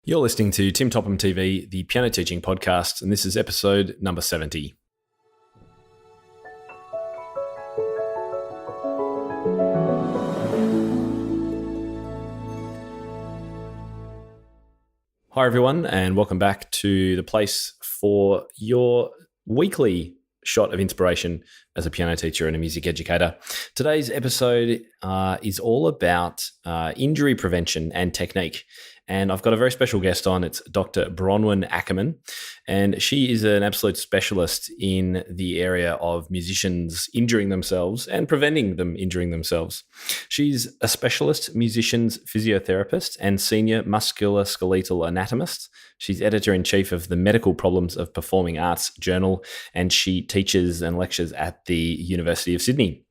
You're listening to Tim Topham TV, the piano teaching podcast, and this is episode number 70. Hi everyone, and welcome back to the place for your weekly shot of inspiration as a piano teacher and a music educator. Today's episode is all about injury prevention and technique. And I've got a very special guest on. It's Dr Bronwen Ackermann, and she is an absolute specialist in the area of musicians injuring themselves and preventing them injuring themselves. She's a specialist musicians physiotherapist and senior musculoskeletal anatomist. She's editor-in-chief of the Medical Problems of Performing Arts journal, and she teaches and lectures at the University of Sydney.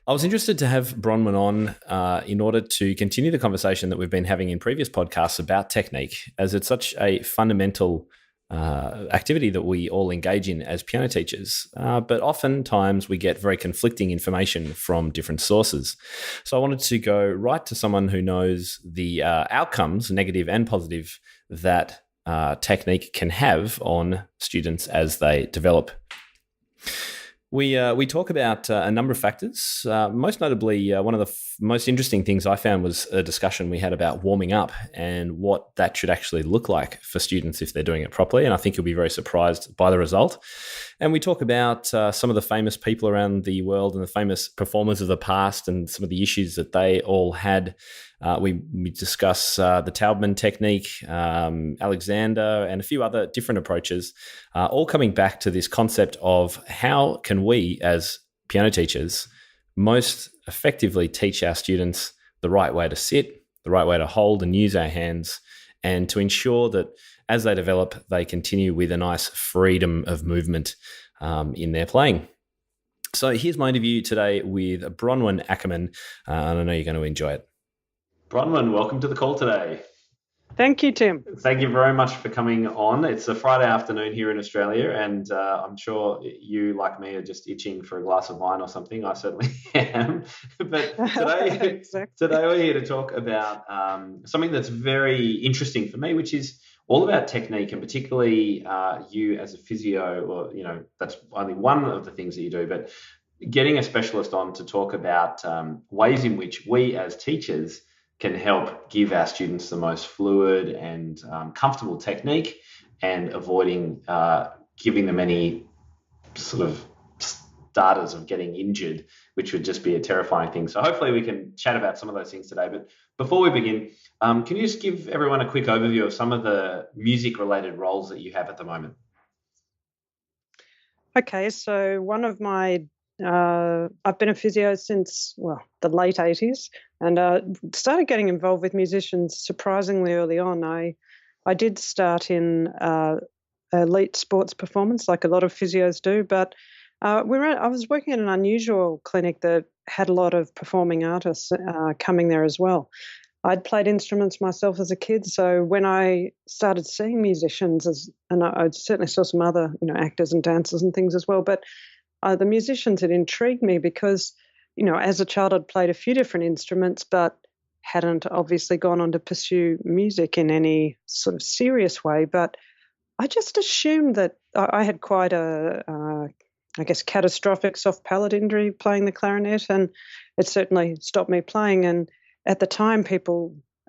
I was interested to have Bronwen on in order to continue the conversation that we've been having in previous podcasts about technique, as it's such a fundamental activity that we all engage in as piano teachers. But oftentimes we get very conflicting information from different sources. So I wanted to go right to someone who knows the outcomes, negative and positive, that technique can have on students as they develop. We talk about a number of factors. Most notably, one of the most interesting things I found was a discussion we had about warming up and what that should actually look like for students if they're doing it properly. And I think you'll be very surprised by the result. And we talk about some of the famous people around the world and the famous performers of the past and some of the issues that they all had. We discuss the Talman Technique, Alexander, and a few other different approaches, all coming back to this concept of how can we, as piano teachers, most effectively teach our students the right way to sit, the right way to hold and use our hands, and to ensure that as they develop, they continue with a nice freedom of movement in their playing. So here's my interview today with Bronwen Ackermann, and I know you're going to enjoy it. Bronwen, welcome to the call today. Thank you, Tim. Thank you very much for coming on. It's a Friday afternoon here in Australia, and I'm sure you, like me, are just itching for a glass of wine or something. I certainly am. But today we're here to talk about something that's very interesting for me, which is all about technique, and particularly you as a physio, or that's only one of the things that you do, but getting a specialist on to talk about ways in which we as teachers can help give our students the most fluid and comfortable technique, and avoiding giving them any sort of starters of getting injured, which would just be a terrifying thing. So hopefully we can chat about some of those things today. But before we begin, can you just give everyone a quick overview of some of the music-related roles that you have at the moment? Okay, so one of my I've been a physio since, the late 80s, and started getting involved with musicians surprisingly early on. I did start in elite sports performance, like a lot of physios do, but I was working in an unusual clinic that had a lot of performing artists coming there as well. I'd played instruments myself as a kid, so when I started seeing musicians, and I certainly saw some other actors and dancers and things as well, but the musicians had intrigued me because, as a child I'd played a few different instruments, but hadn't obviously gone on to pursue music in any sort of serious way. But I just assumed that I had quite a, catastrophic soft palate injury playing the clarinet, and it certainly stopped me playing. And at the time,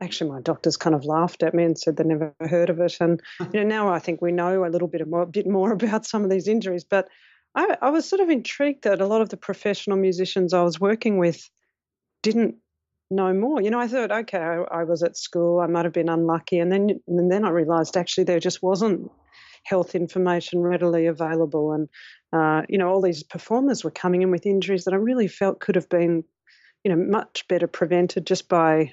actually, my doctors kind of laughed at me and said they'd never heard of it. And now I think we know a bit more about some of these injuries, but I was sort of intrigued that a lot of the professional musicians I was working with didn't know more. I thought, okay, I was at school, I might have been unlucky, and then I realised actually there just wasn't health information readily available, and all these performers were coming in with injuries that I really felt could have been, much better prevented just by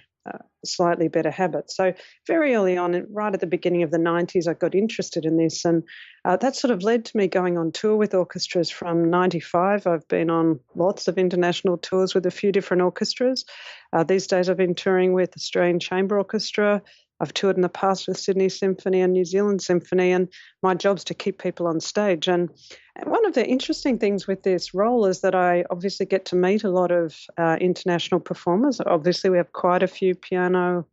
slightly better habits. So very early on, right at the beginning of the 90s, I got interested in this, and that sort of led to me going on tour with orchestras from 95. I've been on lots of international tours with a few different orchestras. These days I've been touring with Australian Chamber Orchestra. I've toured in the past with Sydney Symphony and New Zealand Symphony, and my job's to keep people on stage. And one of the interesting things with this role is that I obviously get to meet a lot of international performers. Obviously, we have quite a few piano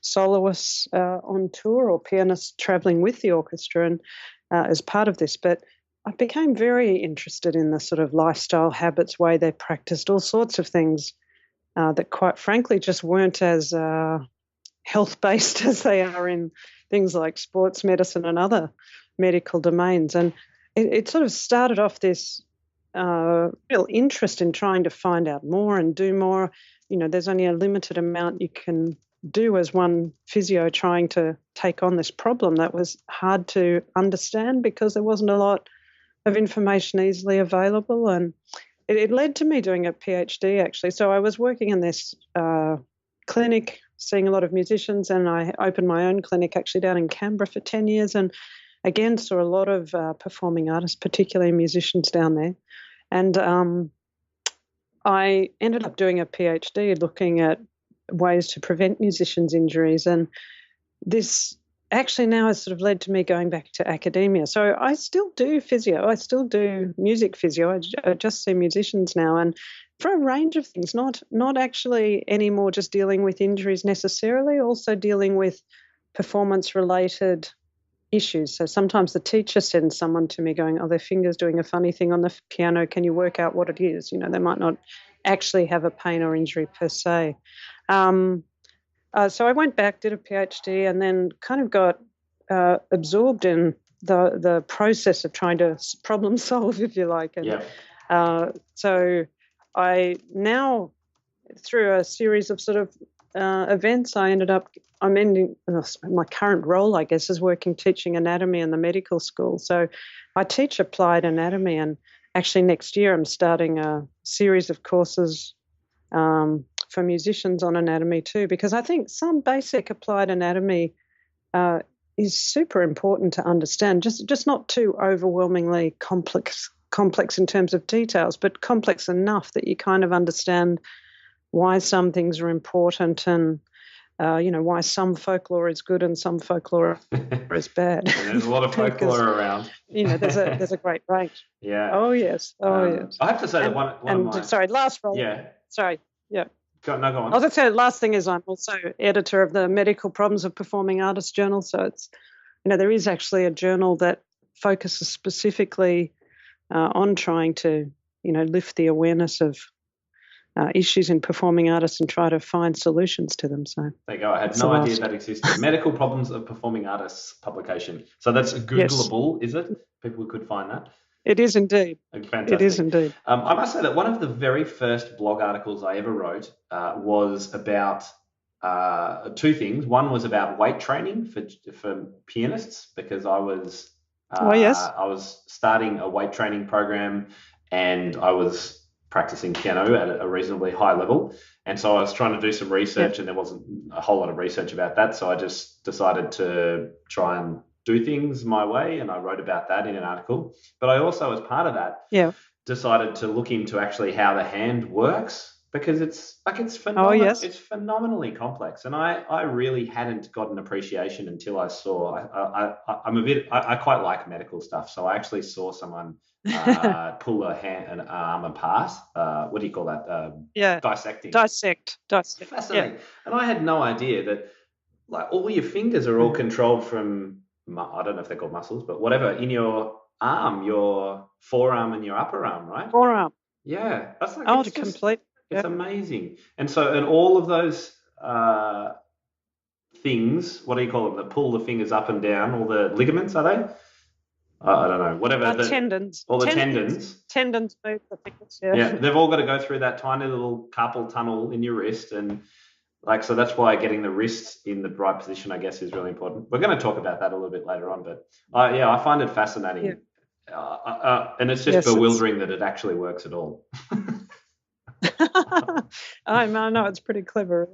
soloists on tour or pianists traveling with the orchestra and as part of this. But I became very interested in the sort of lifestyle habits, way they practiced all sorts of things that quite frankly just weren't as health-based as they are in things like sports medicine and other medical domains. And it sort of started off this real interest in trying to find out more and do more. There's only a limited amount you can do as one physio trying to take on this problem that was hard to understand because there wasn't a lot of information easily available. And it led to me doing a PhD, actually. So I was working in this clinic, seeing a lot of musicians, and I opened my own clinic actually down in Canberra for 10 years, and again saw a lot of performing artists, particularly musicians down there. And I ended up doing a PhD looking at ways to prevent musicians' injuries, and this actually now has sort of led to me going back to academia. So I still do physio. I still do music physio. I just see musicians now, and for a range of things, not actually anymore just dealing with injuries necessarily, also dealing with performance-related issues. So sometimes the teacher sends someone to me going, their finger's doing a funny thing on the piano. Can you work out what it is? They might not actually have a pain or injury per se. So I went back, did a PhD, and then kind of got absorbed in the process of trying to problem solve, if you like. And so I now, through a series of sort of events, I'm ending my current role, I guess, is teaching anatomy in the medical school. So I teach applied anatomy, and actually next year I'm starting a series of courses for musicians on anatomy too, because I think some basic applied anatomy is super important to understand, just not too overwhelmingly complex in terms of details, but complex enough that you kind of understand why some things are important and why some folklore is good and some folklore is bad. And there's a lot of folklore around. There's a great range. Yeah. Oh yes. Yes. I have to say that one of my... Sorry, last role. Yeah. Sorry. Yeah. Go on. I was going to say the last thing is I'm also editor of the Medical Problems of Performing Artists Journal. So it's, there is actually a journal that focuses specifically on trying to, lift the awareness of issues in performing artists and try to find solutions to them. So there you go. I had no idea that existed. Medical Problems of Performing Artists publication. So that's Googleable, yes. Is it? People could find that. It is indeed. Fantastic. It is indeed. I must say that one of the very first blog articles I ever wrote was about two things. One was about weight training for pianists, because I was I was starting a weight training program and I was practicing piano at a reasonably high level. And so I was trying to do some research, and there wasn't a whole lot of research about that. So I just decided to try and do things my way, and I wrote about that in an article. But I also, as part of that, decided to look into actually how the hand works, because it's it's phenomenally complex, and I really hadn't got an appreciation until I saw. I quite like medical stuff, so I actually saw someone pull an arm apart. What do you call that? Dissecting. Dissect. Fascinating. Yeah. And I had no idea that all your fingers are all controlled from, I don't know if they're called muscles, but whatever, in your arm, your forearm and your upper arm, right? Forearm. Yeah. That's complete. It's amazing. And all of those things, what do you call them, that pull the fingers up and down, all the ligaments, are they? I don't know, whatever. Tendons. All the tendons. Tendons move the fingers, Yeah, they've all got to go through that tiny little carpal tunnel in your wrist, and so that's why getting the wrists in the right position, I guess, is really important. We're going to talk about that a little bit later on, but I find it fascinating. Yeah. And it's just bewildering that it actually works at all. I know, it's pretty clever.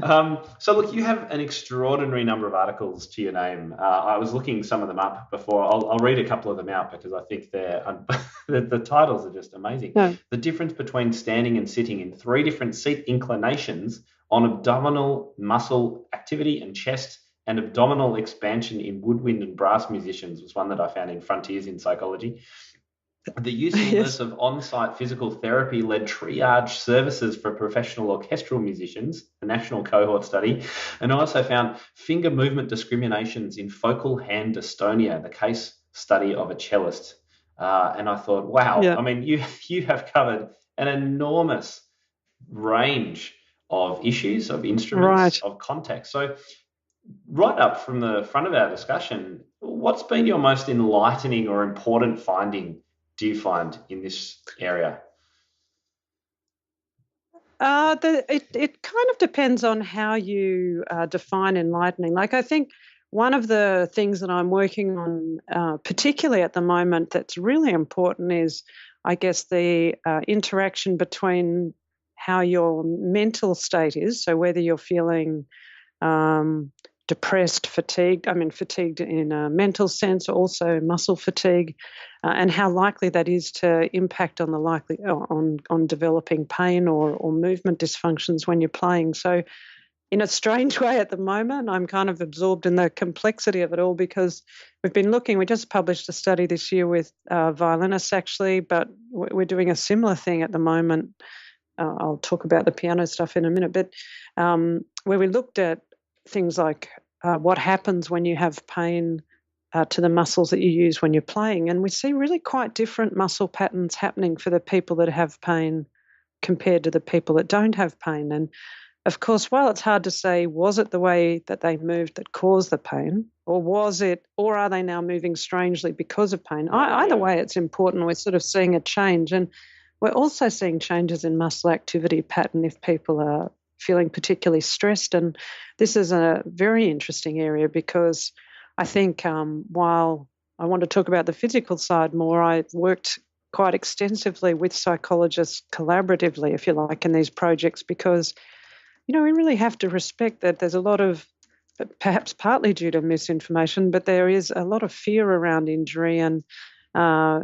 So look, you have an extraordinary number of articles to your name. I was looking some of them up before. I'll read a couple of them out because I think the titles are just amazing. Yeah. The difference between standing and sitting in 3 different seat inclinations on abdominal muscle activity and chest and abdominal expansion in woodwind and brass musicians was one that I found in Frontiers in Psychology. The usefulness Yes. of on-site physical therapy-led triage services for professional orchestral musicians, a national cohort study, and I also found finger movement discriminations in focal hand dystonia, the case study of a cellist. And I thought, wow, Yeah. I mean, you have covered an enormous range of issues, of instruments, Right. of context. So right up from the front of our discussion, what's been your most enlightening or important finding, do you find, in this area? It kind of depends on how you define enlightening. Like, I think one of the things that I'm working on, particularly at the moment, that's really important is, I guess, the interaction between how your mental state is. So whether you're feeling um, depressed, fatigued. I mean, fatigued in a mental sense, also muscle fatigue, and how likely that is to impact on the likely on developing pain or movement dysfunctions when you're playing. So, in a strange way, at the moment, I'm kind of absorbed in the complexity of it all because we've been looking. We just published a study this year with violinists, actually, but we're doing a similar thing at the moment. I'll talk about the piano stuff in a minute, but where we looked at things like what happens when you have pain to the muscles that you use when you're playing. And we see really quite different muscle patterns happening for the people that have pain compared to the people that don't have pain. And of course, while it's hard to say, was it the way that they moved that caused the pain, or are they now moving strangely because of pain? Either Yeah. way, it's important. We're sort of seeing a change. And we're also seeing changes in muscle activity pattern if people are feeling particularly stressed. And this is a very interesting area because I think while I want to talk about the physical side more, I worked quite extensively with psychologists collaboratively, if you like, in these projects because, we really have to respect that there's a lot of, perhaps partly due to misinformation, but there is a lot of fear around injury and uh,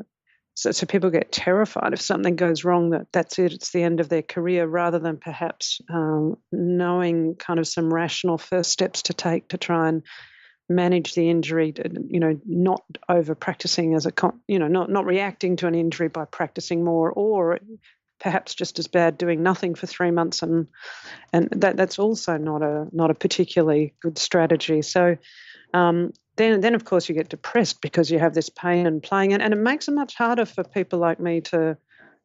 so people get terrified if something goes wrong, that's it, it's the end of their career, rather than perhaps knowing kind of some rational first steps to take to try and manage the injury, not over practicing not reacting to an injury by practicing more, or perhaps just as bad doing nothing for 3 months, and that's also not a particularly good strategy. So then of course you get depressed because you have this pain and playing, and it makes it much harder for people like me to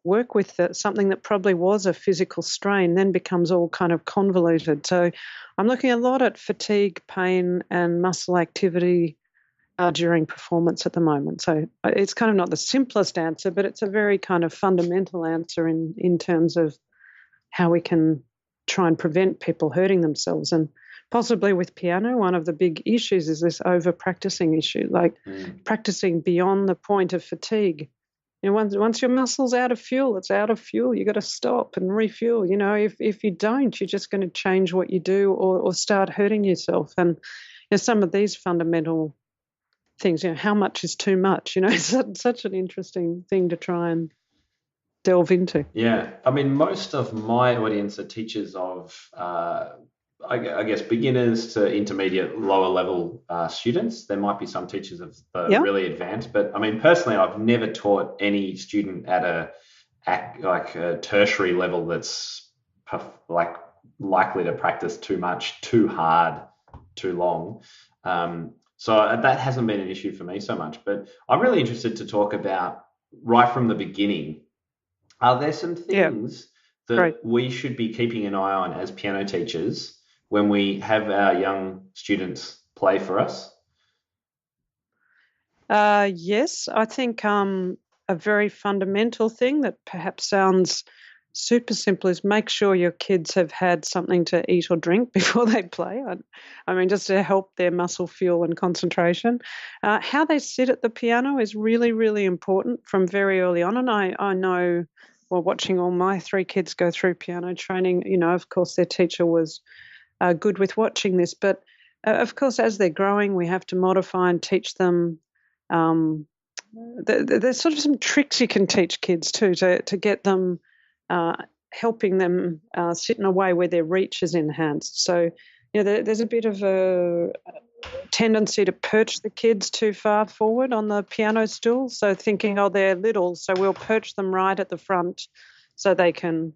work with something that probably was a physical strain, then becomes all kind of convoluted. So I'm looking a lot at fatigue, pain, and muscle activity during performance at the moment. So it's kind of not the simplest answer, but it's a very kind of fundamental answer in terms of how we can try and prevent people hurting themselves. And possibly with piano, one of the big issues is this over practicing issue, like practicing beyond the point of fatigue. Once your muscle's out of fuel, it's out of fuel. You got to stop and refuel. If you don't, you're just going to change what you do or start hurting yourself. And some of these fundamental things, how much is too much? It's such an interesting thing to try and delve into. Yeah, I mean, most of my audience are teachers of, I guess, beginners to intermediate, lower level students. There might be some teachers of Yeah. really advanced, but I mean, personally, I've never taught any student like a tertiary level that's like likely to practice too much, too hard, too long. So that hasn't been an issue for me so much. But I'm really interested to talk about right from the beginning, are there some Yeah. things Great. that we should be keeping an eye on as piano teachers when we have our young students play for us? Yes, I think a very fundamental thing that perhaps sounds super simple is make sure your kids have had something to eat or drink before they play. I mean, just to help their muscle fuel and concentration. How they sit at the piano is really, really important from very early on. And I know, well, watching all my three kids go through piano training, of course, their teacher was good with watching this. But of course, as they're growing, we have to modify and teach them. Um, there's sort of some tricks you can teach kids too to get them, uh, helping them sit in a way where their reach is enhanced. So, there's a bit of a tendency to perch the kids too far forward on the piano stool. So thinking, oh, they're little, so we'll perch them right at the front so they can,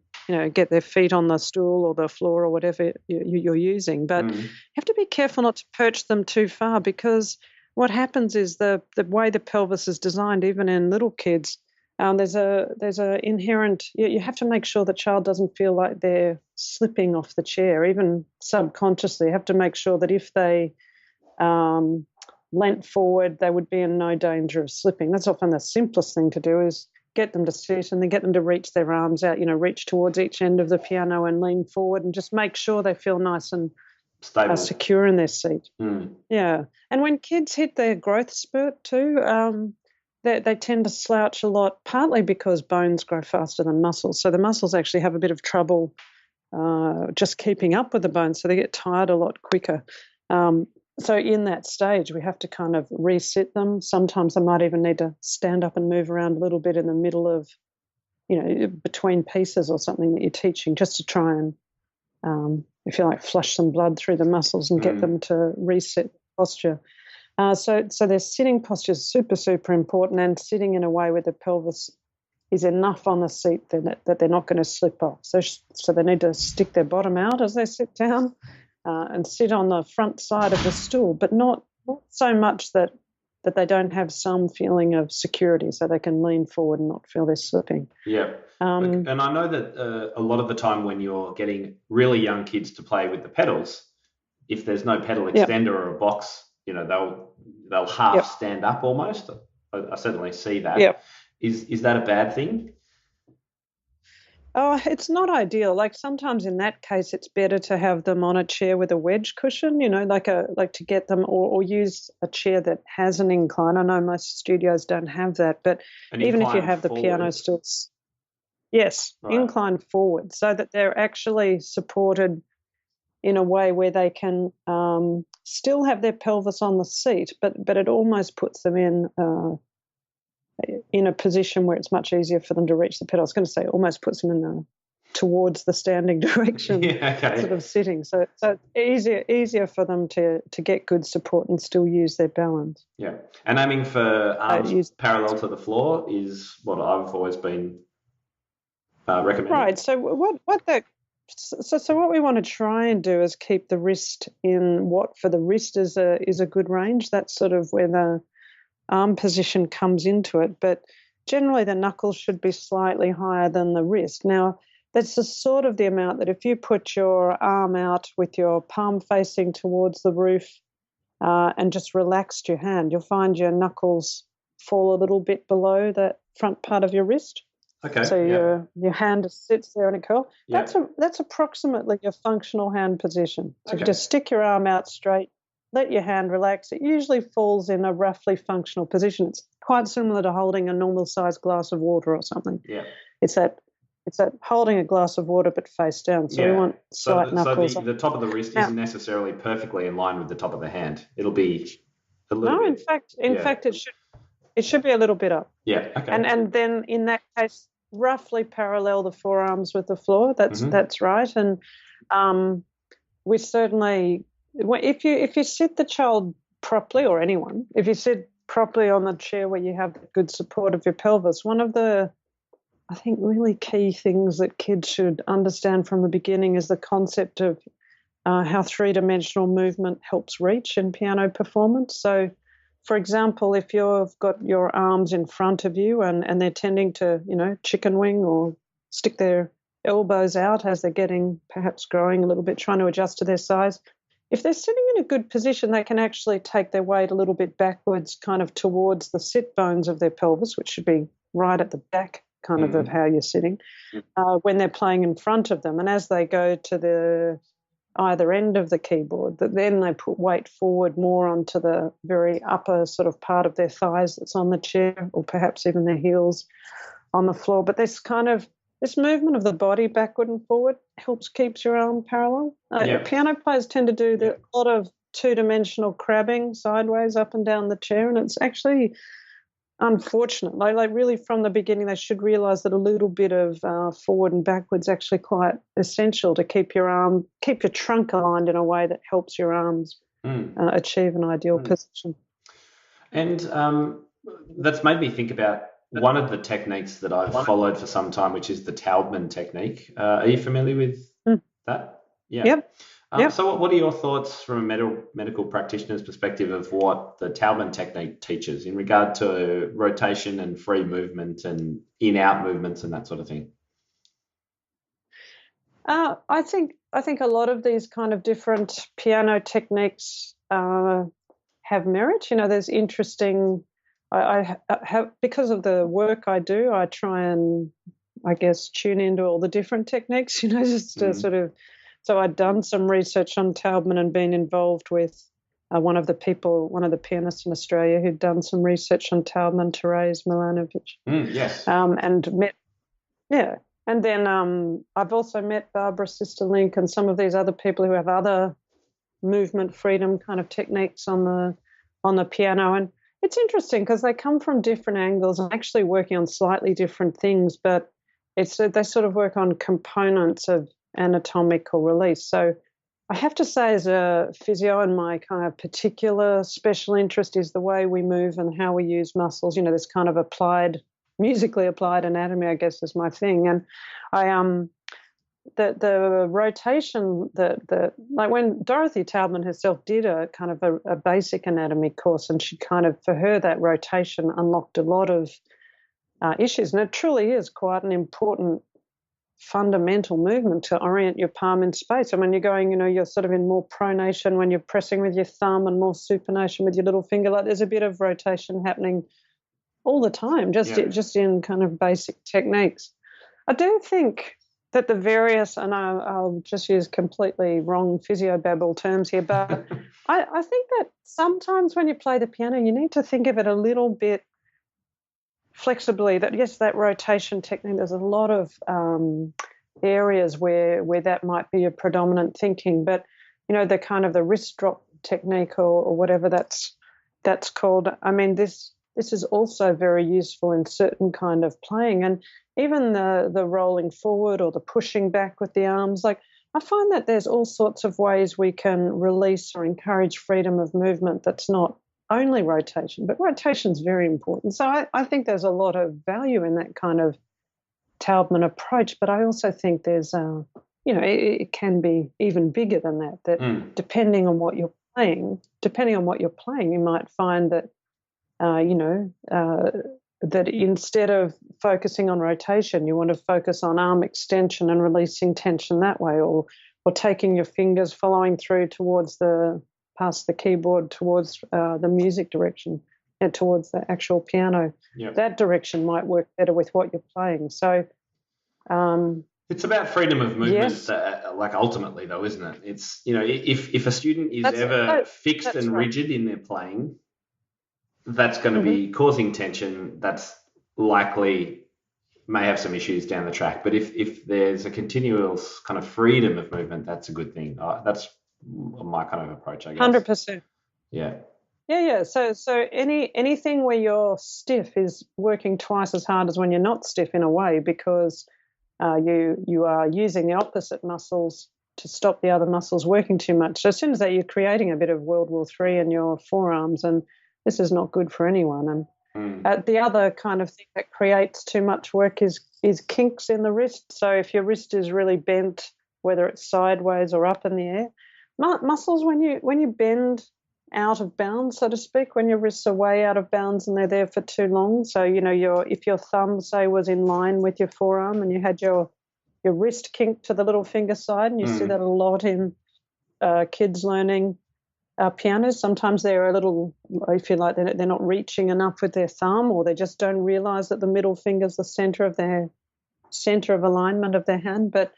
get their feet on the stool or the floor or whatever you're using. But you have to be careful not to perch them too far, because what happens is the way the pelvis is designed, even in little kids, there's a inherent, you have to make sure the child doesn't feel like they're slipping off the chair, even subconsciously. You have to make sure that if they leant forward, they would be in no danger of slipping. That's often the simplest thing to do, is get them to sit and then get them to reach their arms out, reach towards each end of the piano and lean forward, and just make sure they feel nice and secure in their seat. Yeah. And when kids hit their growth spurt too, they tend to slouch a lot, partly because bones grow faster than muscles. So the muscles actually have a bit of trouble just keeping up with the bones, so they get tired a lot quicker. So in that stage, we have to kind of resit them. Sometimes they might even need to stand up and move around a little bit in the middle of, between pieces or something that you're teaching, just to try and, if you like, flush some blood through the muscles and get them to reset posture. So their sitting posture is super, super important, and sitting in a way where the pelvis is enough on the seat that they're not going to slip off. So they need to stick their bottom out as they sit down. And sit on the front side of the stool, but not so much that they don't have some feeling of security, so they can lean forward and not feel they're slipping. Yeah. And I know that a lot of the time when you're getting really young kids to play with the pedals, if there's no pedal extender or a box, they'll half stand up almost. I certainly see that. Yep. Is that a bad thing? Oh, it's not ideal. Like sometimes in that case, it's better to have them on a chair with a wedge cushion, like to get them, or use a chair that has an incline. I know most studios don't have that, but even if you have the piano stools, yes, right. Incline forward, so that they're actually supported in a way where they can still have their pelvis on the seat, but it almost puts them in a position where it's much easier for them to reach the pedal. I was going to say almost puts them towards the standing direction, sort of sitting. So it's easier for them to get good support and still use their balance. Yeah, and aiming for arms parallel to the floor is what I've always been recommending. Right. So what we want to try and do is keep the wrist in what for the wrist is a good range. That's sort of where the arm position comes into it, but generally the knuckles should be slightly higher than the wrist. Now, that's the sort of the amount that if you put your arm out with your palm facing towards the roof and just relaxed your hand, you'll find your knuckles fall a little bit below that front part of your wrist. Okay. So your hand sits there in a curl. Yeah. That's approximately your functional hand position. So just stick your arm out straight, let your hand relax. It usually falls in a roughly functional position. It's quite similar to holding a normal-sized glass of water or something. Yeah. It's that holding a glass of water but face down. So we want slight knuckles. So the top of the wrist isn't necessarily perfectly in line with the top of the hand. It'll be a little bit. In fact, it should be a little bit up. Yeah. Okay. And then in that case, roughly parallel the forearms with the floor. That's right. And we certainly. If you sit the child properly, or anyone, if you sit properly on the chair where you have good support of your pelvis, one of the, I think, really key things that kids should understand from the beginning is the concept of how three-dimensional movement helps reach in piano performance. So, for example, if you've got your arms in front of you and they're tending to, chicken wing or stick their elbows out as they're perhaps growing a little bit, trying to adjust to their size, if they're sitting in a good position, they can actually take their weight a little bit backwards, kind of towards the sit bones of their pelvis, which should be right at the back kind of how you're sitting, when they're playing in front of them. And as they go to the either end of the keyboard, then they put weight forward more onto the very upper sort of part of their thighs that's on the chair, or perhaps even their heels on the floor. But this movement of the body backward and forward keeps your arm parallel. Piano players tend to do a lot of two-dimensional crabbing sideways up and down the chair, and it's actually unfortunate. Like really from the beginning, they should realise that a little bit of forward and backwards is actually quite essential to keep your trunk aligned in a way that helps your arms achieve an ideal position. And that's made me think about one of the techniques that I've followed for some time, which is the Talman Technique. Are you familiar with that? Yeah. Yep. So what are your thoughts from a medical practitioner's perspective of what the Talman Technique teaches in regard to rotation and free movement and in-out movements and that sort of thing? I think a lot of these kind of different piano techniques have merit. There's interesting. I have, because of the work I do, I try and, I guess, tune into all the different techniques. Just to sort of. So I'd done some research on Talman and been involved with one of the pianists in Australia who'd done some research on Talman, Therese Milanovic. Yes. And met. Yeah. And then I've also met Barbara Sisterlink and some of these other people who have other movement freedom kind of techniques on the piano. And it's interesting because they come from different angles and actually working on slightly different things, but they sort of work on components of anatomical release. So I have to say, as a physio, and my kind of particular special interest is the way we move and how we use muscles. This kind of musically applied anatomy, I guess, is my thing. And I the rotation, like when Dorothy Talman herself did a kind of a basic anatomy course, and she kind of, for her, that rotation unlocked a lot of issues. And it truly is quite an important fundamental movement to orient your palm in space. And when you're going, you're sort of in more pronation when you're pressing with your thumb and more supination with your little finger. Like there's a bit of rotation happening all the time, just in kind of basic techniques. I do think that the various, and I'll just use completely wrong physiobabble terms here, but I think that sometimes when you play the piano, you need to think of it a little bit flexibly. That yes, that rotation technique, there's a lot of areas where that might be a predominant thinking, but the kind of the wrist drop technique or whatever that's called. I mean, this is also very useful in certain kind of playing, and even the rolling forward or the pushing back with the arms. Like I find that there's all sorts of ways we can release or encourage freedom of movement that's not only rotation, but rotation is very important. So I think there's a lot of value in that kind of Talman approach, but I also think there's, it can be even bigger than that, depending on what you're playing, you might find that, that instead of focusing on rotation, you want to focus on arm extension and releasing tension that way, or taking your fingers, following through past the keyboard towards the music direction and towards the actual piano. Yep. That direction might work better with what you're playing. So it's about freedom of movement, yes. Like ultimately though, isn't it? It's, if a student is fixed and rigid in their playing, that's going to be causing tension. That's likely may have some issues down the track. But if there's a continuous kind of freedom of movement, that's a good thing. That's my kind of approach, I guess. 100%. Yeah. Yeah. So anything where you're stiff is working twice as hard as when you're not stiff in a way, because you are using the opposite muscles to stop the other muscles working too much. So as soon as that, you're creating a bit of World War III in your forearms, and this is not good for anyone. And the other kind of thing that creates too much work is kinks in the wrist. So if your wrist is really bent, whether it's sideways or up in the air, muscles when you bend out of bounds, so to speak, when your wrists are way out of bounds and they're there for too long. So if your thumb, say, was in line with your forearm and you had your wrist kinked to the little finger side, and you see that a lot in kids learning pianos. Sometimes they're a little, I feel like they're not reaching enough with their thumb, or they just don't realize that the middle finger is the center of alignment of their hand. But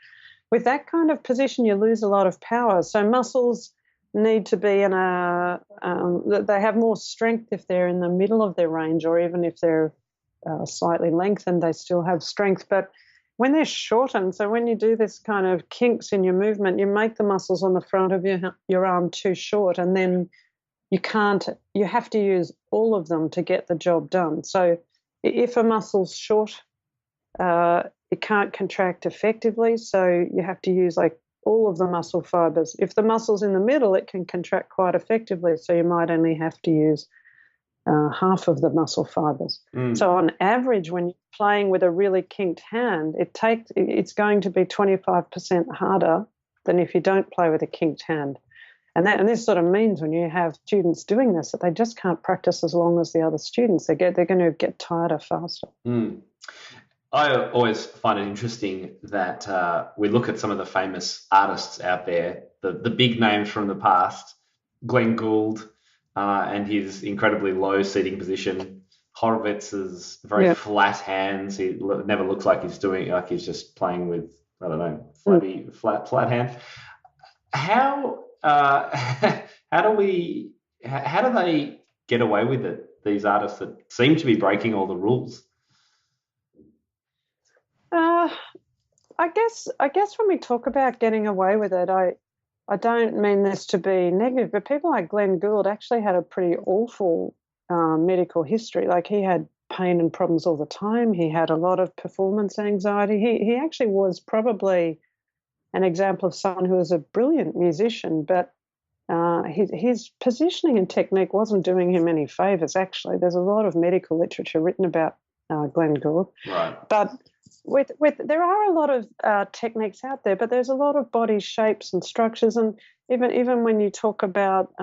with that kind of position, you lose a lot of power. So muscles need to be they have more strength if they're in the middle of their range, or even if they're slightly lengthened, they still have strength. But when they're shortened, so when you do this kind of kinks in your movement, you make the muscles on the front of your arm too short, and then you have to use all of them to get the job done. So if a muscle's short, it can't contract effectively, so you have to use like all of the muscle fibers. If the muscle's in the middle, it can contract quite effectively, so you might only have to use half of the muscle fibers. So on average, when you're playing with a really kinked hand, it's going to be 25% harder than if you don't play with a kinked hand. And this sort of means when you have students doing this that they just can't practice as long as the other students. They're going to get tireder faster. I always find it interesting that we look at some of the famous artists out there, the big names from the past, Glenn Gould and his incredibly low seating position, Horowitz's very flat hands. He never looks like he's just playing with, I don't know, flat hands. How do they get away with it, these artists that seem to be breaking all the rules? I guess when we talk about getting away with it, I don't mean this to be negative, but people like Glenn Gould actually had a pretty awful medical history. Like, he had pain and problems all the time. He had a lot of performance anxiety. He actually was probably an example of someone who was a brilliant musician, but his positioning and technique wasn't doing him any favors, actually. There's a lot of medical literature written about Glenn Gould. Right. But with there are a lot of techniques out there, but there's a lot of body shapes and structures, and even when you talk about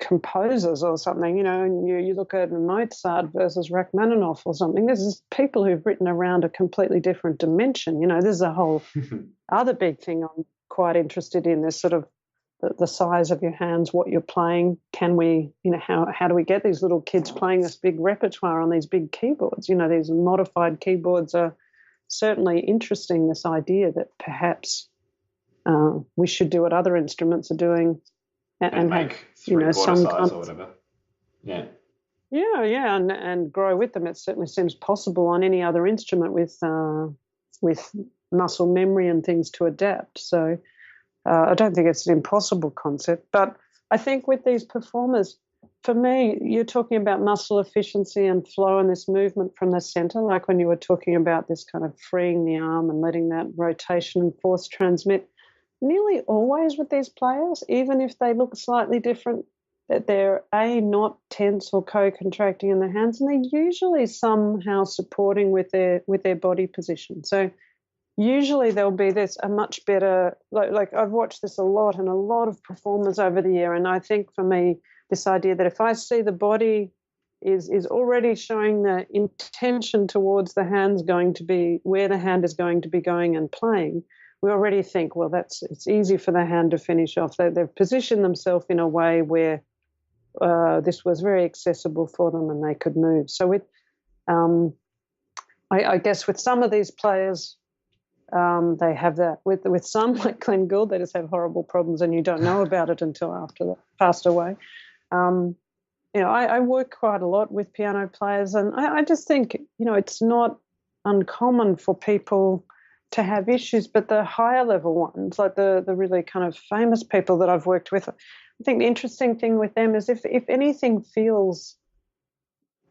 composers or something, and you look at Mozart versus Rachmaninoff or something, this is people who've written around a completely different dimension. This is a whole other big thing I'm quite interested in, this sort of the size of your hands, what you're playing. Can we, how do we get these little kids playing this big repertoire on these big keyboards? These modified keyboards are certainly interesting, this idea that perhaps we should do what other instruments are doing and make have, some size or whatever. Yeah. Yeah, and grow with them. It certainly seems possible on any other instrument with muscle memory and things to adapt. So I don't think it's an impossible concept, but I think with these performers, for me, you're talking about muscle efficiency and flow and this movement from the center, like when you were talking about this kind of freeing the arm and letting that rotation and force transmit. Nearly always with these players, even if they look slightly different, that they're not tense or co-contracting in the hands, and they're usually somehow supporting with their body position. So usually there'll be a much better, like I've watched this a lot and a lot of performers over the year, and I think for me, this idea that if I see the body is already showing the intention towards the hand's going to be, where the hand is going to be going and playing, we already think, well, it's easy for the hand to finish off. They've positioned themselves in a way where this was very accessible for them and they could move. So with, I guess with some of these players, they have that. With some, like Glenn Gould, they just have horrible problems and you don't know about it until after they passed away. I work quite a lot with piano players, and I just think, it's not uncommon for people to have issues, but the higher level ones, like the really kind of famous people that I've worked with, I think the interesting thing with them is if anything feels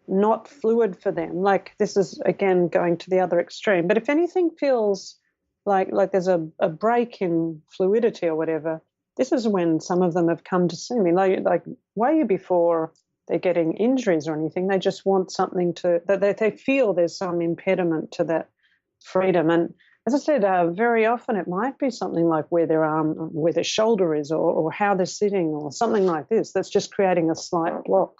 not fluid for them, like this is, again, going to the other extreme, but if anything feels like there's a break in fluidity or whatever, this is when some of them have come to see me, like way before they're getting injuries or anything. They just want something that they feel there's some impediment to that freedom. And as I said, very often it might be something like where their shoulder is, or how they're sitting, or something like this that's just creating a slight block.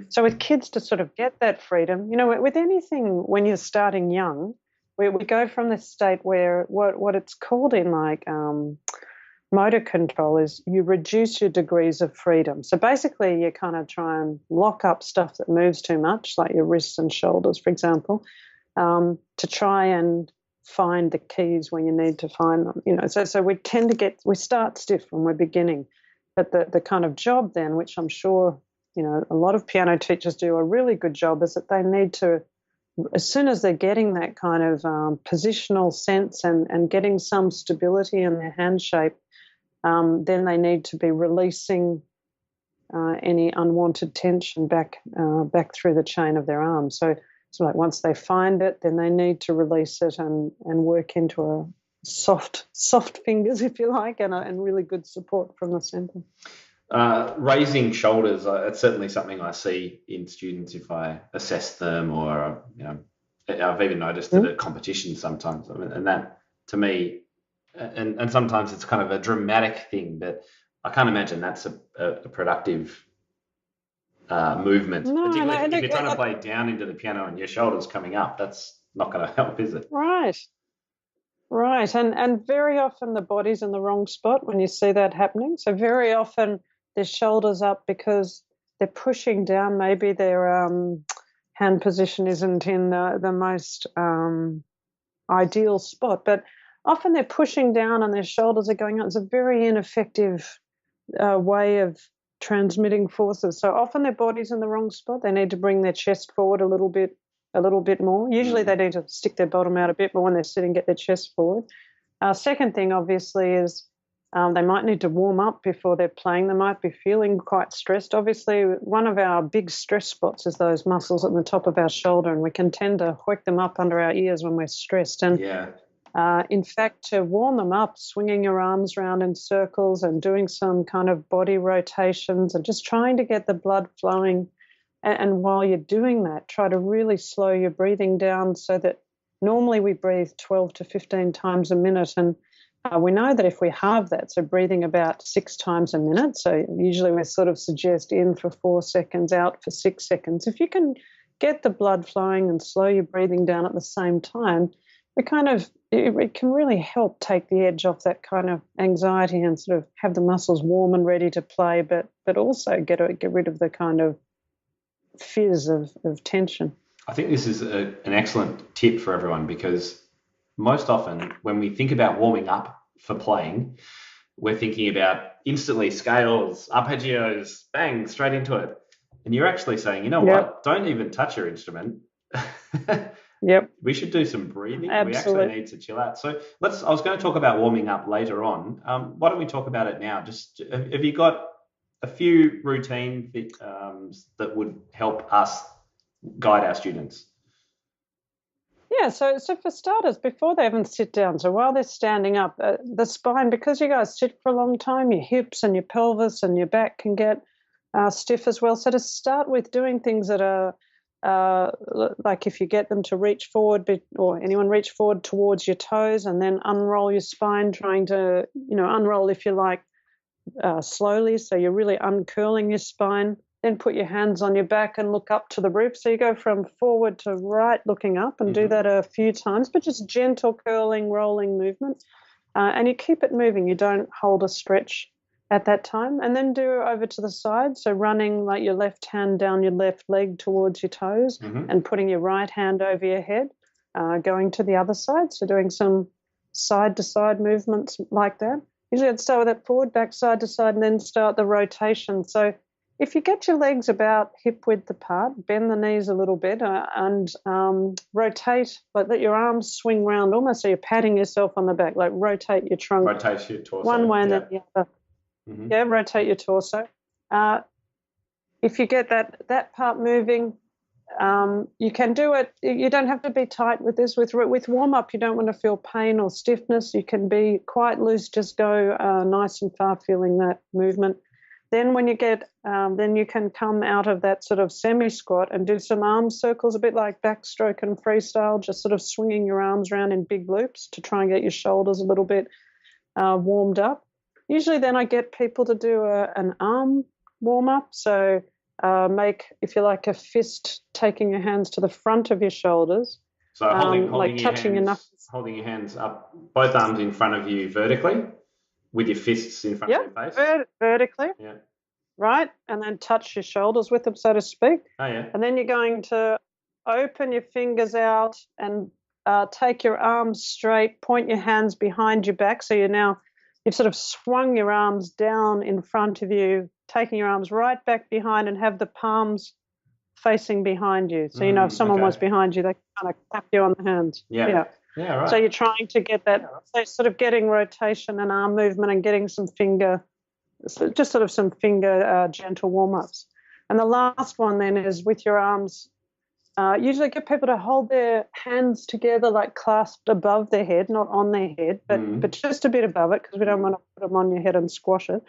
So with kids to sort of get that freedom, with anything when you're starting young, we go from this state where what it's called in motor control is you reduce your degrees of freedom. So basically you kind of try and lock up stuff that moves too much, like your wrists and shoulders, for example, to try and find the keys when you need to find them. So we tend to we start stiff when we're beginning. But the kind of job then, which I'm sure, a lot of piano teachers do a really good job, is that they need to, as soon as they're getting that kind of positional sense and getting some stability in their hand shape, then they need to be releasing any unwanted tension back through the chain of their arm. So like once they find it, then they need to release it and work into soft fingers, if you like, and really good support from the centre. Raising shoulders, it's certainly something I see in students if I assess them, or I've even noticed it at competitions sometimes. I mean, and that, to me, and sometimes it's kind of a dramatic thing, but I can't imagine that's a productive movement. No, Particularly if you're trying to play down into the piano and your shoulder's coming up, that's not going to help, is it? Right. And very often the body's in the wrong spot when you see that happening. So very often their shoulders up because they're pushing down. Maybe their hand position isn't in the most ideal spot, but often they're pushing down and their shoulders are going up. It's a very ineffective way of transmitting forces. So often their body's in the wrong spot. They need to bring their chest forward a little bit more. Usually they need to stick their bottom out a bit more when they're sitting, get their chest forward. Second thing, obviously, is they might need to warm up before they're playing. They might be feeling quite stressed. Obviously, one of our big stress spots is those muscles at the top of our shoulder, and we can tend to hoik them up under our ears when we're stressed. And in fact, to warm them up, swinging your arms around in circles and doing some kind of body rotations and just trying to get the blood flowing. And while you're doing that, try to really slow your breathing down so that normally we breathe 12 to 15 times a minute. And we know that if we halve that, so breathing about 6 times a minute, so usually we sort of suggest in for 4 seconds, out for 6 seconds. If you can get the blood flowing and slow your breathing down at the same time, it can really help take the edge off that kind of anxiety and sort of have the muscles warm and ready to play, but also get rid of the kind of fizz of tension. I think this is an excellent tip for everyone, because most often when we think about warming up for playing, we're thinking about instantly scales, arpeggios, bang, straight into it. And you're actually saying, you know what, don't even touch your instrument. Yep. We should do some breathing. Absolutely. We actually need to chill out. So I was going to talk about warming up later on. Why don't we talk about it now? Just, have you got a few routine that would help us guide our students? Yeah, so for starters, before they even sit down, so while they're standing up, the spine, because you guys sit for a long time, your hips and your pelvis and your back can get stiff as well. So to start with, doing things that are like if you get them to reach forward, or anyone reach forward towards your toes and then unroll your spine, trying to, unroll, if you like, slowly, so you're really uncurling your spine. Then put your hands on your back and look up to the roof. So you go from forward to right looking up, and do that a few times, but just gentle curling, rolling movement. And you keep it moving. You don't hold a stretch at that time. And then do over to the side. So running like your left hand down your left leg towards your toes, and putting your right hand over your head, going to the other side. So doing some side-to-side movements like that. Usually I'd start with that forward, back, side to side, and then start the rotation. So if you get your legs about hip width apart, bend the knees a little bit and rotate, like let your arms swing round almost so you're patting yourself on the back, like rotate your trunk. Rotate your torso. One way and then the other. Yeah, rotate your torso. If you get that part moving, you can do it. You don't have to be tight with this. With warm-up, you don't want to feel pain or stiffness. You can be quite loose, just go nice and far, feeling that movement. Then when you get, then you can come out of that sort of semi-squat and do some arm circles, a bit like backstroke and freestyle, just sort of swinging your arms around in big loops to try and get your shoulders a little bit warmed up. Usually then I get people to do an arm warm-up. So make, if you like, a fist, taking your hands to the front of your shoulders. So holding like touching your knuckles. Holding your hands up, both arms in front of you vertically, with your fists in front of your face? Vertically. Yeah. Right, and then touch your shoulders with them, so to speak. Oh, yeah. And then you're going to open your fingers out and take your arms straight, point your hands behind your back. So you've sort of swung your arms down in front of you, taking your arms right back behind, and have the palms facing behind you. So, if someone was behind you, they kind of clap you on the hands. Yeah. Yeah, right. So you're trying to get that, so sort of getting rotation and arm movement and getting some finger gentle warm-ups. And the last one then is with your arms usually get people to hold their hands together, like clasped above their head, not on their head, but just a bit above it, because we don't want to put them on your head and squash it,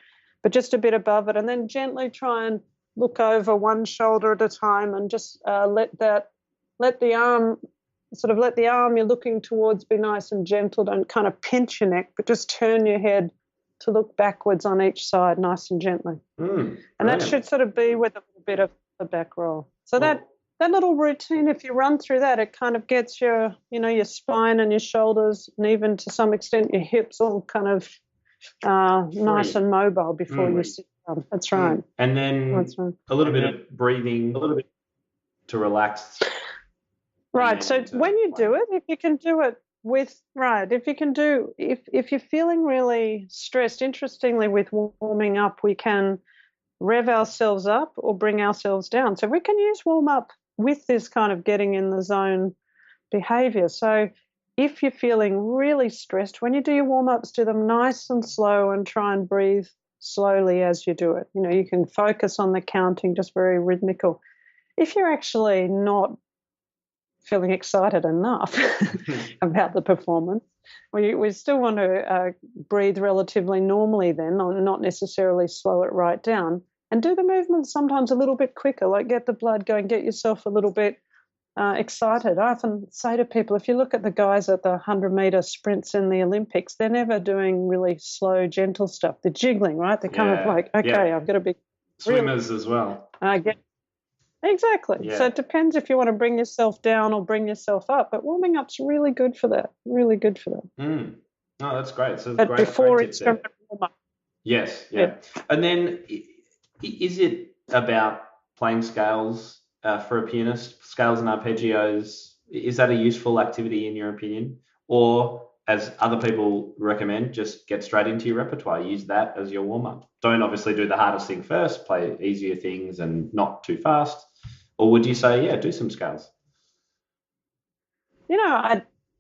but just a bit above it, and then gently try and look over one shoulder at a time, and just let the arm you're looking towards be nice and gentle. Don't kind of pinch your neck, but just turn your head to look backwards on each side, nice and gently. And that should sort of be with a bit of the back roll. So that little routine, if you run through that, it kind of gets your spine and your shoulders, and even to some extent your hips, all kind of nice and mobile before you sit down. That's right. And then a little bit of breathing, a little bit to relax. Right. So when you do it, if you can do it if you're feeling really stressed, interestingly, with warming up, we can rev ourselves up or bring ourselves down. So we can use warm up with this kind of getting in the zone behavior. So if you're feeling really stressed, when you do your warm-ups, do them nice and slow and try and breathe slowly as you do it. You can focus on the counting, just very rhythmical. If you're actually not feeling excited enough about the performance, we still want to breathe relatively normally then, not necessarily slow it right down, and do the movements sometimes a little bit quicker, like get the blood going, get yourself a little bit excited. I often say to people, if you look at the guys at the 100-meter sprints in the Olympics, they're never doing really slow, gentle stuff. They're jiggling, right? They're kind of like, okay, I've got to be... Swimmers as well. Exactly. Yeah. So it depends if you want to bring yourself down or bring yourself up, but warming up's really good for that, really good for that. No, that's great. So but before it's warm up. Yes, yeah. And then is it about playing scales for a pianist, scales and arpeggios? Is that a useful activity in your opinion? Or, as other people recommend, just get straight into your repertoire, use that as your warm-up? Don't obviously do the hardest thing first, play easier things and not too fast. Or would you say, do some scales?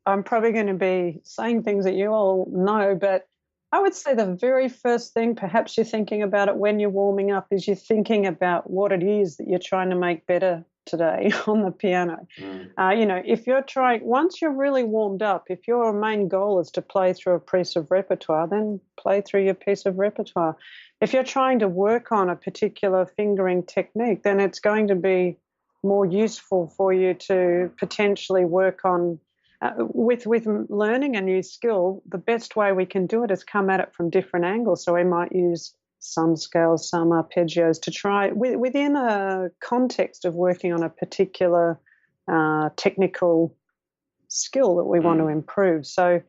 I'm probably going to be saying things that you all know, but I would say the very first thing, perhaps you're thinking about it when you're warming up, is you're thinking about what it is that you're trying to make better today on the piano. If you're trying, once you're really warmed up, if your main goal is to play through a piece of repertoire, then play through your piece of repertoire. If you're trying to work on a particular fingering technique, then it's going to be more useful for you to potentially work on with learning a new skill. The best way we can do it is come at it from different angles. So we might use some scales, some arpeggios to try within a context of working on a particular technical skill that we want to improve. So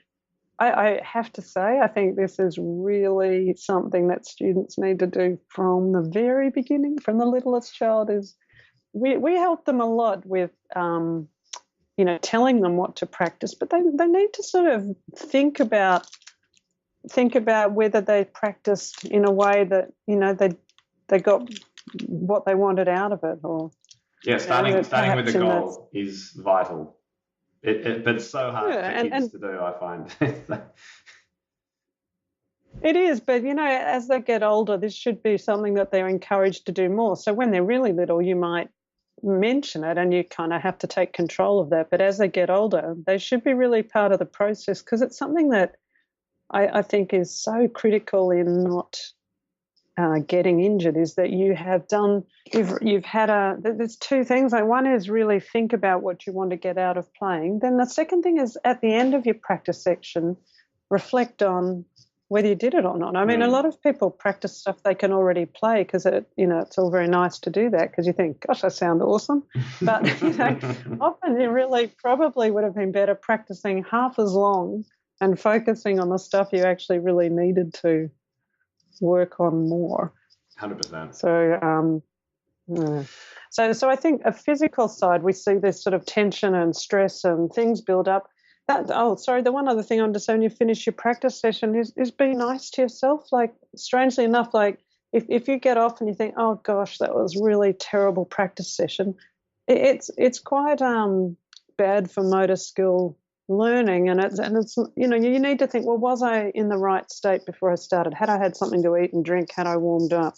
I have to say, I think this is really something that students need to do from the very beginning, from the littlest child. Is we help them a lot with telling them what to practice, but they need to sort of think about whether they practiced in a way that they got what they wanted out of it. Or starting with the goal is vital. But it's so hard for kids to do, I find. It is, but as they get older, this should be something that they're encouraged to do more. So when they're really little, you might mention it and you kind of have to take control of that. But as they get older, they should be really part of the process, because it's something that I think is so critical in not getting injured, is that you have done, you've had there's two things. Like, one is really think about what you want to get out of playing. Then the second thing is, at the end of your practice section, reflect on whether you did it or not. I mean, a lot of people practice stuff they can already play because it's all very nice to do that, because you think, gosh, I sound awesome. But often you really probably would have been better practicing half as long and focusing on the stuff you actually really needed to work on more. 100%. So I think a physical side, we see this sort of tension and stress and things build up. The one other thing I want to say, when you finish your practice session, is be nice to yourself. Like, strangely enough, like if you get off and you think, oh gosh, that was really terrible practice session, it's quite bad for motor skill learning, and it's you need to think, well, was I in the right state before I started? Had I had something to eat and drink? Had I warmed up?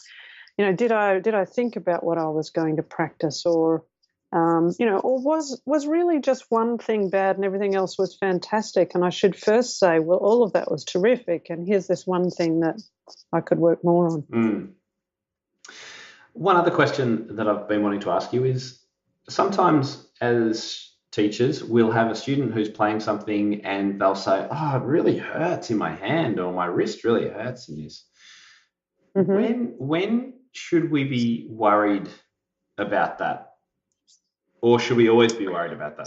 Did I think about what I was going to practice? Or or was really just one thing bad and everything else was fantastic. And I should first say, well, all of that was terrific, and here's this one thing that I could work more on. Mm. One other question that I've been wanting to ask you is, sometimes as teachers, we'll have a student who's playing something and they'll say, oh, it really hurts in my hand, or my wrist really hurts in this. Mm-hmm. When should we be worried about that? Or should we always be worried about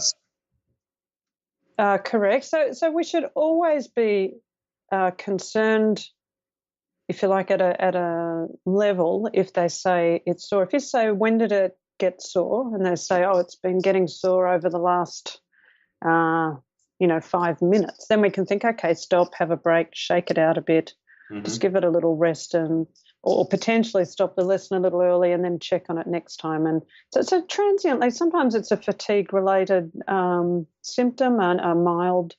that? Correct. So we should always be concerned, if you like, at a level. If they say it's sore, if you say, when did it get sore? And they say, oh, it's been getting sore over the last 5 minutes, then we can think, okay, stop, have a break, shake it out a bit, just give it a little rest, or potentially stop the lesson a little early and then check on it next time. And so transiently, sometimes it's a fatigue-related symptom, and a mild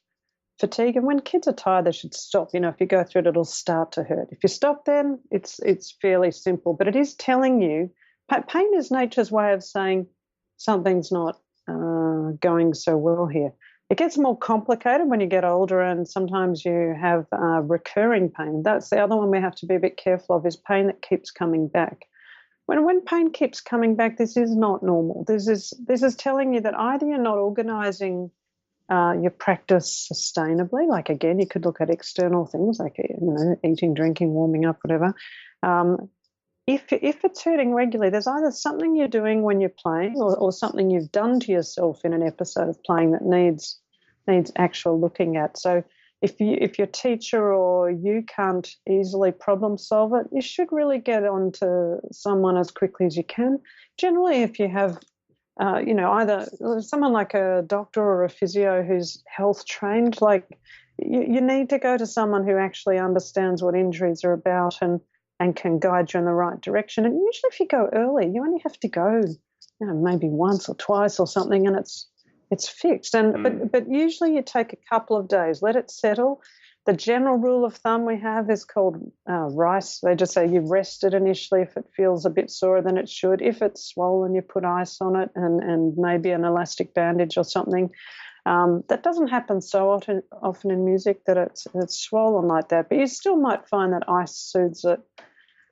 fatigue. And when kids are tired, they should stop. If you go through it, it'll start to hurt. If you stop, then it's fairly simple. But it is telling you, pain is nature's way of saying something's not going so well here. It gets more complicated when you get older, and sometimes you have recurring pain. That's the other one we have to be a bit careful of, is pain that keeps coming back. When pain keeps coming back, this is not normal. This is telling you that either you're not organising your practice sustainably, like, again, you could look at external things like eating, drinking, warming up, whatever. If it's hurting regularly, there's either something you're doing when you're playing, or something you've done to yourself in an episode of playing that needs actual looking at. So if your teacher or you can't easily problem solve it, you should really get on to someone as quickly as you can. Generally, if you have either someone like a doctor or a physio who's health trained, like you need to go to someone who actually understands what injuries are about and can guide you in the right direction. And usually if you go early, you only have to go, maybe once or twice or something, and it's fixed. But usually you take a couple of days, let it settle. The general rule of thumb we have is called RICE. They just say you've rested initially if it feels a bit sore than it should. If it's swollen, you put ice on it and maybe an elastic bandage or something. That doesn't happen so often in music that it's swollen like that, but you still might find that ice soothes it,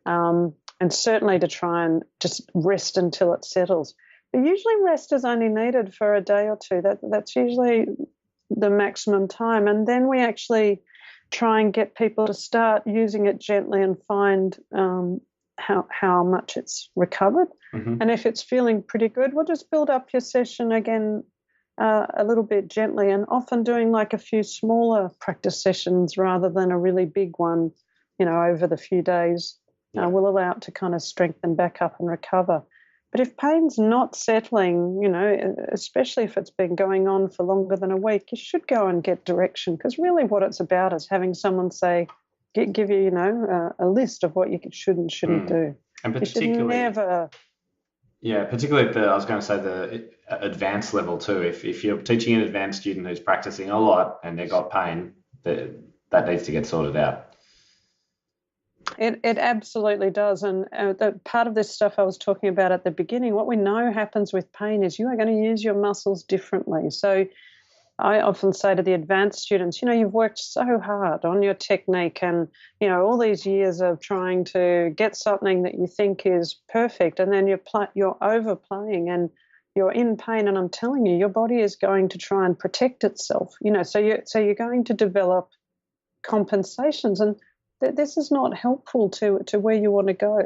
and certainly to try and just rest until it settles. But usually rest is only needed for a day or two. That's usually the maximum time, and then we actually try and get people to start using it gently and find how much it's recovered. Mm-hmm. And if it's feeling pretty good, we'll just build up your session again a little bit gently, and often doing like a few smaller practice sessions rather than a really big one, over the few days. Will allow it to kind of strengthen back up and recover. But if pain's not settling, especially if it's been going on for longer than a week, you should go and get direction, because really what it's about is having someone say, give you, a list of what you should and shouldn't do. And particularly, particularly I was going to say the advanced level too. If you're teaching an advanced student who's practicing a lot and they've got pain, that needs to get sorted out. It absolutely does. And the part of this stuff I was talking about at the beginning, what we know happens with pain is you are going to use your muscles differently. So I often say to the advanced students, you've worked so hard on your technique and, all these years of trying to get something that you think is perfect, and then you're overplaying and you're in pain, and I'm telling you, your body is going to try and protect itself. So you're going to develop compensations, and this is not helpful to where you want to go.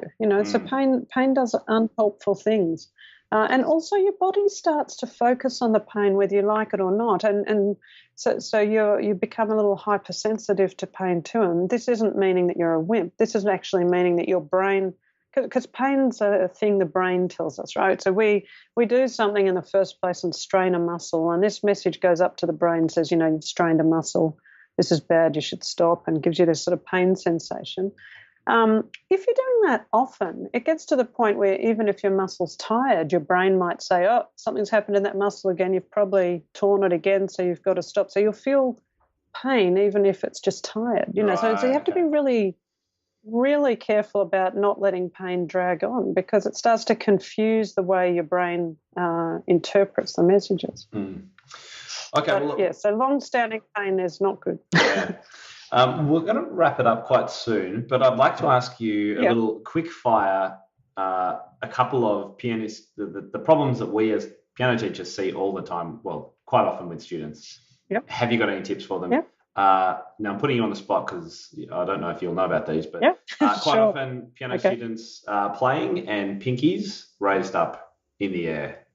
So pain does unhelpful things. And also your body starts to focus on the pain whether you like it or not. And so you become a little hypersensitive to pain too. And this isn't meaning that you're a wimp. This is actually meaning that your brain, because pain's a thing the brain tells us, right? So we do something in the first place and strain a muscle, and this message goes up to the brain and says, you've strained a muscle. This is bad, you should stop, and gives you this sort of pain sensation. If you're doing that often, it gets to the point where even if your muscle's tired, your brain might say, oh, something's happened in that muscle again, you've probably torn it again, so you've got to stop. So you'll feel pain even if it's just tired, Right, so you have to be really really careful about not letting pain drag on, because it starts to confuse the way your brain interprets the messages. Mm. Okay, But, yeah, so long-standing pain is not good. Yeah. We're going to wrap it up quite soon, but I'd like to ask you a little quick fire, a couple of the problems that we as piano teachers see all the time, well, quite often with students. Yep. Have you got any tips for them? Yep. Now, I'm putting you on the spot because I don't know if you'll know about these, but quite Sure. often piano students playing and pinkies raised up in the air.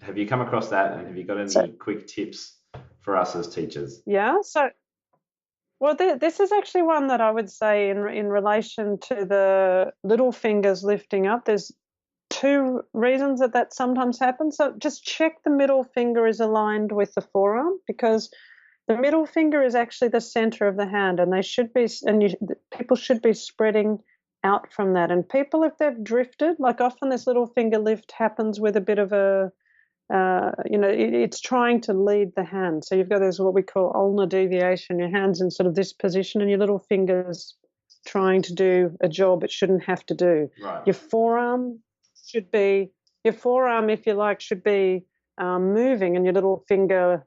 Have you come across that, and have you got any quick tips for us as teachers? Yeah, so, well, this is actually one that I would say in relation to the little fingers lifting up. There's two reasons that sometimes happens. So just check the middle finger is aligned with the forearm, because the middle finger is actually the center of the hand, and people should be spreading out from that. And people, if they've drifted, like often this little finger lift happens with a bit of a it's trying to lead the hand. So you've got this what we call ulnar deviation. Your hand's in sort of this position and your little finger's trying to do a job it shouldn't have to do. Right. Your forearm, if you like, should be moving, and your little finger,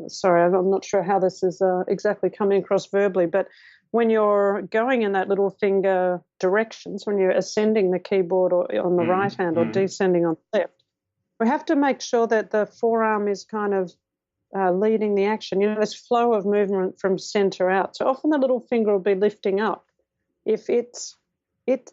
sorry, I'm not sure how this is exactly coming across verbally, but when you're going in that little finger directions, when you're ascending the keyboard or on the right hand or descending on the left, we have to make sure that the forearm is kind of leading the action. This flow of movement from center out. So often the little finger will be lifting up. If it's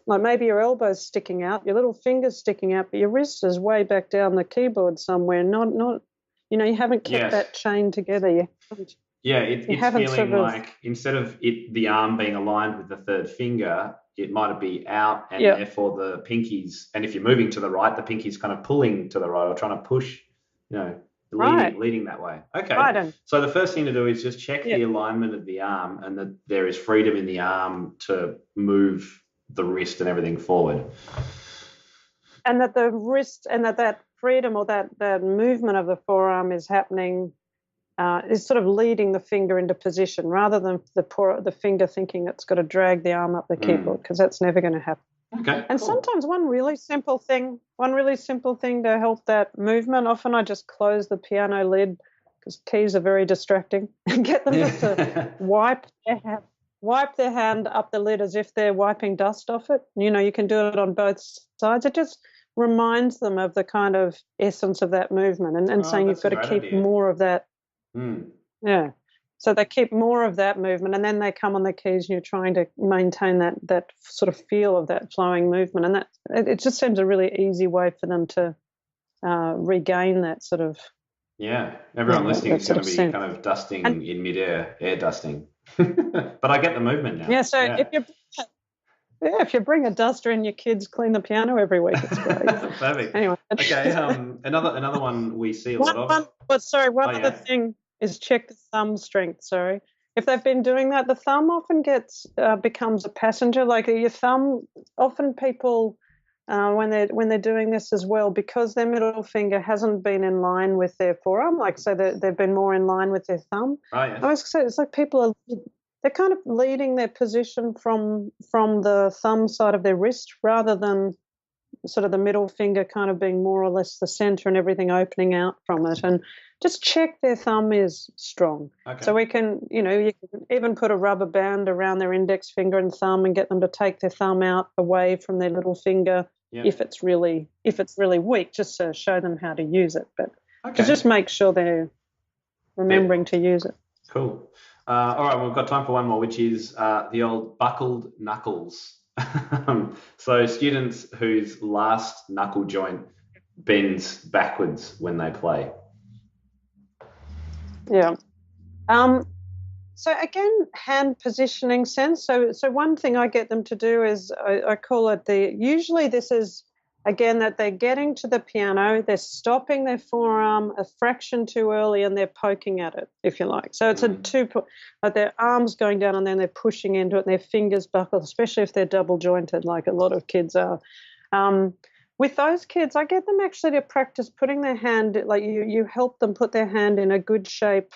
like maybe your elbow's sticking out, your little finger's sticking out, but your wrist is way back down the keyboard somewhere. Not you haven't kept that chain together. It's feeling like instead of the arm being aligned with the third finger, it might be out, and therefore the pinkies, and if you're moving to the right, the pinky's kind of pulling to the right or trying to push, leading that way. Okay. Right. So the first thing to do is just check the alignment of the arm, and that there is freedom in the arm to move the wrist and everything forward. And that the wrist and that freedom or that movement of the forearm is happening, is sort of leading the finger into position, rather than the finger thinking it's got to drag the arm up the keyboard, because that's never going to happen. Okay. And sometimes one really simple thing to help that movement, often I just close the piano lid, because keys are very distracting, and get them just to wipe their hand up the lid as if they're wiping dust off it. You can do it on both sides. It just reminds them of the kind of essence of that movement, and saying you've got to keep more of that. Yeah. So they keep more of that movement, and then they come on the keys and you're trying to maintain that sort of feel of that flowing movement. And that it just seems a really easy way for them to regain that sort of. Yeah. Everyone listening is going to be kind of dusting in midair, air dusting. But I get the movement now. Yeah. So if you bring a duster and your kids clean the piano every week, it's great. Perfect. Anyway. Okay. Another one we see a lot of. One other thing is check the thumb strength. Sorry. If they've been doing that, the thumb often becomes a passenger. Like your thumb, often people, when they're doing this as well, because their middle finger hasn't been in line with their forearm, like so they've been more in line with their thumb. Oh, yeah. I was say it's like they're kind of leading their position from the thumb side of their wrist, rather than sort of the middle finger kind of being more or less the center and everything opening out from it. And just check their thumb is strong. Okay. So we can, you can even put a rubber band around their index finger and thumb and get them to take their thumb out away from their little finger if it's really weak, just to show them how to use it. But to just make sure they're remembering to use it. Cool. All right, we've got time for one more, which is the old buckled knuckles. So students whose last knuckle joint bends backwards when they play. Yeah. So again, hand positioning sense. So one thing I get them to do is I call it usually this is, again, that they're getting to the piano, they're stopping their forearm a fraction too early and they're poking at it, if you like. So it's like their arms going down and then they're pushing into it and their fingers buckle, especially if they're double jointed, like a lot of kids are. With those kids, I get them actually to practice putting their hand, like you help them put their hand in a good shape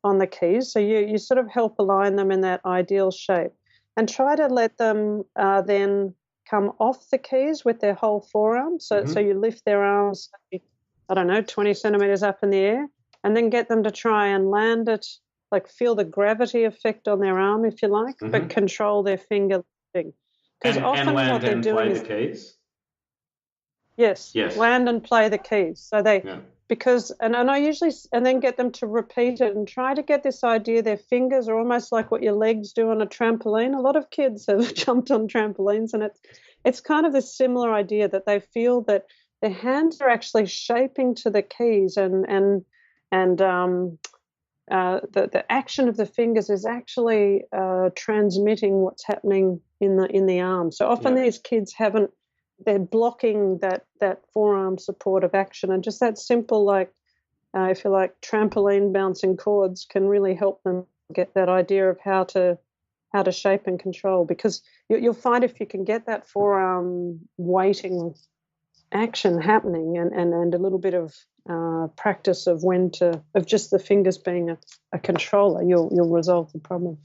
on the keys. So you sort of help align them in that ideal shape. and try to let them then come off the keys with their whole forearm. So you lift their arms, I don't know, 20 centimeters up in the air, and then get them to try and land it, like feel the gravity effect on their arm, if you like, but control their finger lifting. Because often land what they're and doing play is the keys. Yes. Yes. Land and play the keys. So because I usually and then get them to repeat it and try to get this idea their fingers are almost like what your legs do on a trampoline. A lot of kids have jumped on trampolines, and it's kind of this similar idea that they feel that their hands are actually shaping to the keys, and the action of the fingers is actually transmitting what's happening in the arm. So often these kids they're blocking that forearm support of action, and just that simple, like if you like, trampoline bouncing chords can really help them get that idea of how to shape and control. Because you'll find if you can get that forearm weighting action happening and a little bit of practice of just the fingers being a controller, you'll resolve the problem.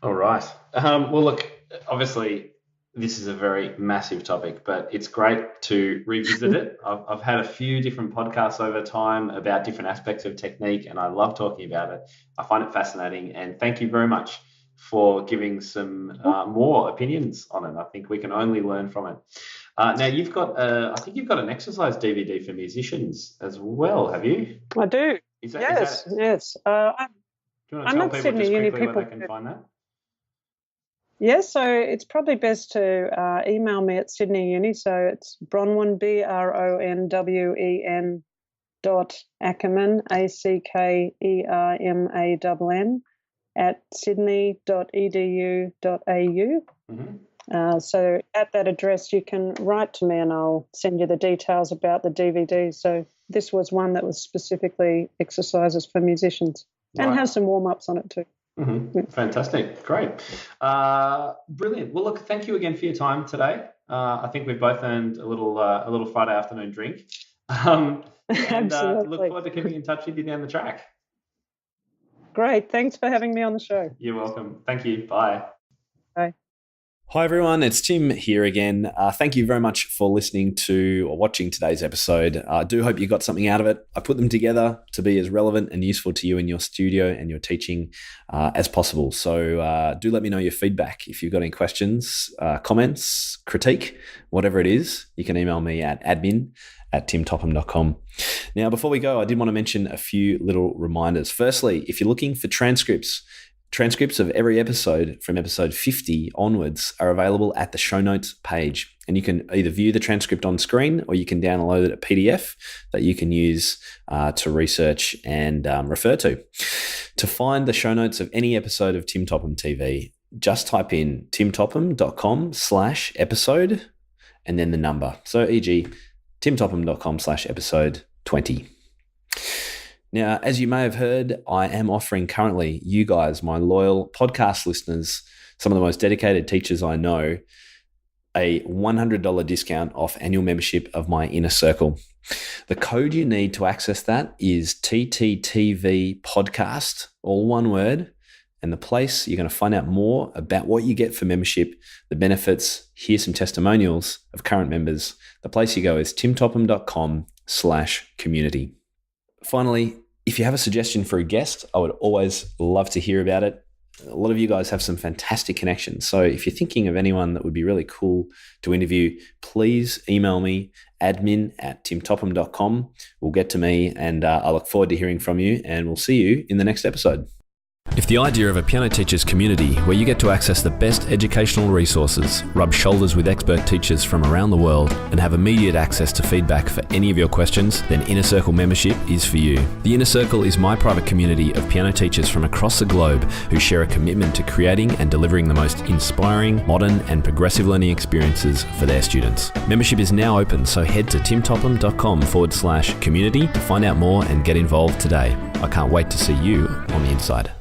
All right. Well, look, obviously this is a very massive topic, but it's great to revisit it. I've had a few different podcasts over time about different aspects of technique, and I love talking about it. I find it fascinating, and thank you very much for giving some more opinions on it. I think we can only learn from it. Now, you've got, I think you've got an exercise DVD for musicians as well, have you? I do. Yes. Do you want to tell people Sydney just Uni quickly where people they can find that? Yes, so it's probably best to email me at Sydney Uni. So it's Bronwen, BRONWEN .Ackermann, ACKERMANN at sydney.edu.au. So at that address, you can write to me and I'll send you the details about the DVD. So this was one that was specifically exercises for musicians and has some warm-ups on it too. Fantastic. Great. Brilliant. Well, look, thank you again for your time today. I think we've both earned a little Friday afternoon drink. And look forward to keeping in touch with you down the track. Great. Thanks for having me on the show. You're welcome. Thank you. Bye. Bye. Hi everyone, it's Tim here again. Thank you very much for listening to or watching today's episode. I do hope you got something out of it. I put them together to be as relevant and useful to you in your studio and your teaching as possible. So do let me know your feedback. If you've got any questions, comments, critique, whatever it is, you can email me at admin@timtopham.com. Now, before we go, I did want to mention a few little reminders. Firstly, if you're looking for transcripts of every episode from episode 50 onwards are available at the show notes page. And you can either view the transcript on screen or you can download it a PDF that you can use to research and refer to. To find the show notes of any episode of Tim Topham TV, just type in timtopham.com/episode and then the number. So e.g. timtopham.com/episode 20. Now, as you may have heard, I am offering currently you guys, my loyal podcast listeners, some of the most dedicated teachers I know, a $100 discount off annual membership of my InnerCircle. The code you need to access that is TTTV podcast, all one word, and the place you're going to find out more about what you get for membership, the benefits, hear some testimonials of current members. The place you go is timtopham.com/community. Finally, if you have a suggestion for a guest, I would always love to hear about it. A lot of you guys have some fantastic connections. So if you're thinking of anyone that would be really cool to interview, please email me, admin@timtopham.com. We'll get to me and I look forward to hearing from you, and we'll see you in the next episode. If the idea of a piano teachers community where you get to access the best educational resources, rub shoulders with expert teachers from around the world, and have immediate access to feedback for any of your questions, then InnerCircle membership is for you. The InnerCircle is my private community of piano teachers from across the globe who share a commitment to creating and delivering the most inspiring, modern and progressive learning experiences for their students. Membership is now open, so head to timtopham.com/community to find out more and get involved today. I can't wait to see you on the inside.